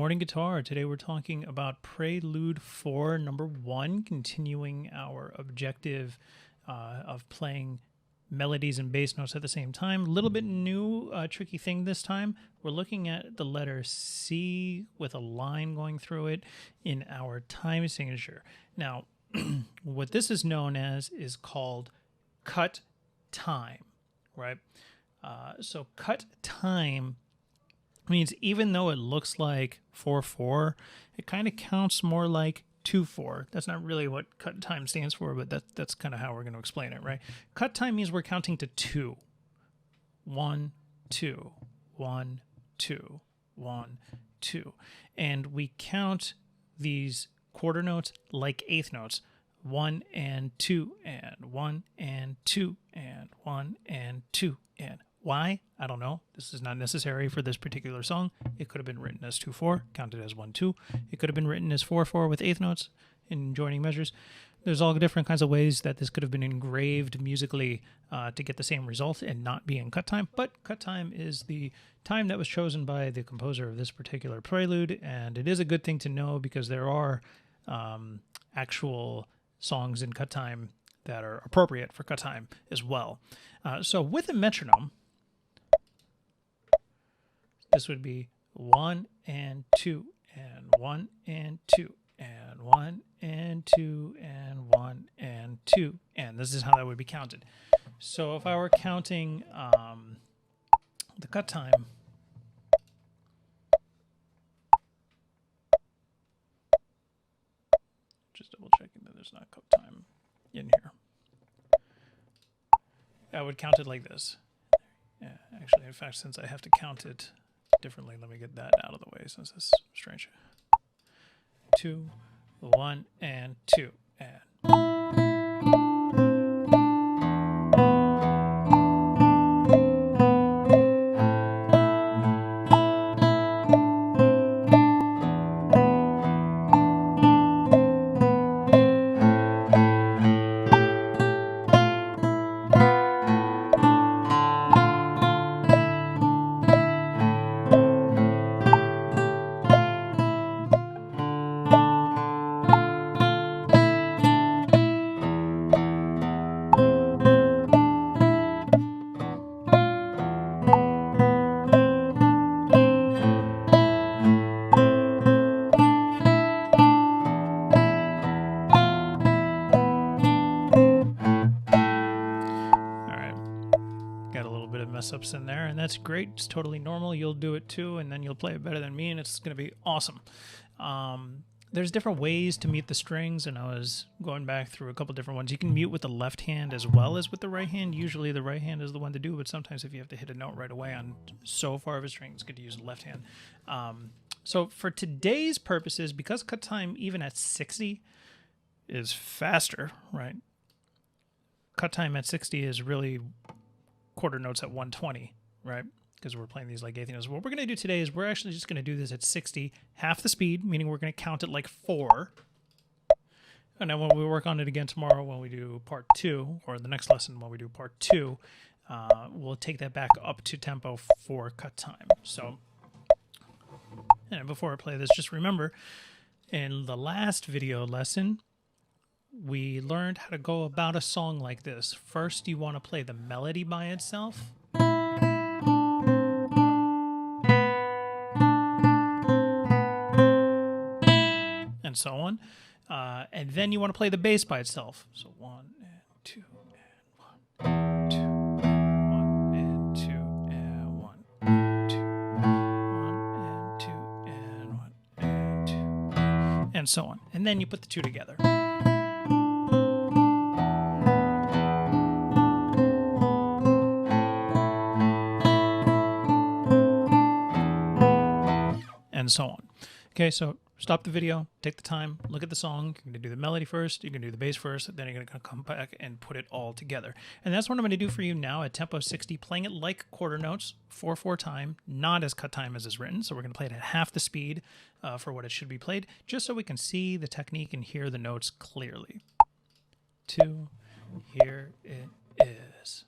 Morning Guitar. Today we're talking about Prelude 4, number 1, continuing our objective of playing melodies and bass notes at the same time. A little bit new, tricky thing this time. We're looking at the letter C with a line going through it in our time signature. Now, what this is known as is called cut time, right? So cut time means even though it looks like 4/4, it kind of counts more like 2/4. That's not really what cut time stands for, but that's kind of how we're going to explain it, right? Cut time means we're counting to 2. 1, 2, 1, 2, 1, 2. And we count these quarter notes like eighth notes. 1 and 2 and 1 and 2 and 1 and 2 and. Why? I don't know. This is not necessary for this particular song. It could have been written as 2/4, counted as 1/2. It could have been written as 4/4 with eighth notes in joining measures. There's all different kinds of ways that this could have been engraved musically to get the same result and not be in cut time. But cut time is the time that was chosen by the composer of this particular prelude, and it is a good thing to know because there are actual songs in cut time that are appropriate for cut time as well. So with a metronome, this would be 1 and 2 and 1 and 2 and 1 and 2 and 1 and 2. And this is how that would be counted. So if I were counting the cut time, just double checking that there's not cut time in here. I would count it like this. Yeah, actually, in fact, since I have to count it differently, let me get that out of the way since it's strange. 2, 1, and 2, and. Mess-ups in there, and that's great. It's totally normal. You'll do it too, and then you'll play it better than me, and it's going to be awesome. There's different ways to mute the strings, and I was going back through a couple different ones. You can mute with the left hand as well as with the right hand. Usually the right hand is the one to do, but sometimes if you have to hit a note right away on so far of a string, it's good to use the left hand. So for today's purposes, because cut time even at 60 is faster, right? Cut time at 60 is really quarter notes at 120, right? Because we're playing these like eighth notes. What we're going to do today is we're actually just going to do this at 60, half the speed, meaning we're going to count it like 4. And then when we work on it again tomorrow, when we do part 2, or the next lesson when we do part 2, we'll take that back up to tempo for cut time. So, and before I play this, just remember, in the last video lesson, we learned how to go about a song like this. First, you want to play the melody by itself. And so on. And then you want to play the bass by itself. So 1 and 2 and 1, 2, 1 and 2 and 1, 2, 1 and 2 and 1 and 2, and so on. And then you put the two together. And so on. Okay, so stop the video, take the time, look at the song. You're going to do the melody first, you're going to do the bass first, then you're going to come back and put it all together. And that's what I'm going to do for you now at tempo 60, playing it like quarter notes, 4/4 time, not as cut time as is written. So we're going to play it at half the speed for what it should be played, just so we can see the technique and hear the notes clearly. 2, here it is.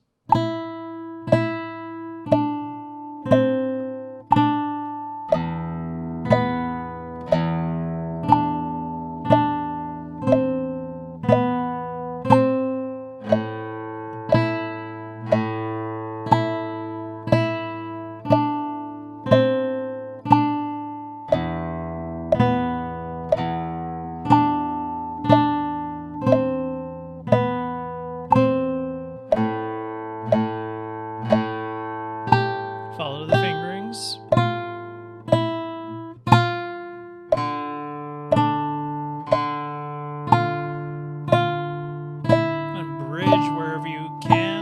Follow the fingerings. And bridge wherever you can.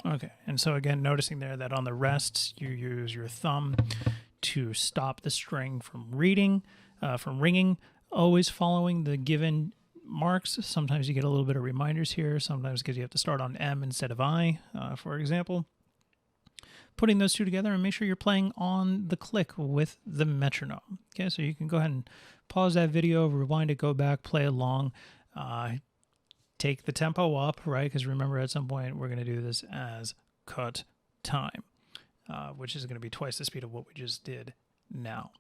Okay, and so again, noticing there that on the rests, you use your thumb to stop the string from ringing, always following the given marks. Sometimes you get a little bit of reminders here, sometimes because you have to start on M instead of I, for example. Putting those two together and make sure you're playing on the click with the metronome. Okay, so you can go ahead and pause that video, rewind it, go back, play along. Take the tempo up, right? Because remember, at some point, we're going to do this as cut time, which is going to be twice the speed of what we just did now.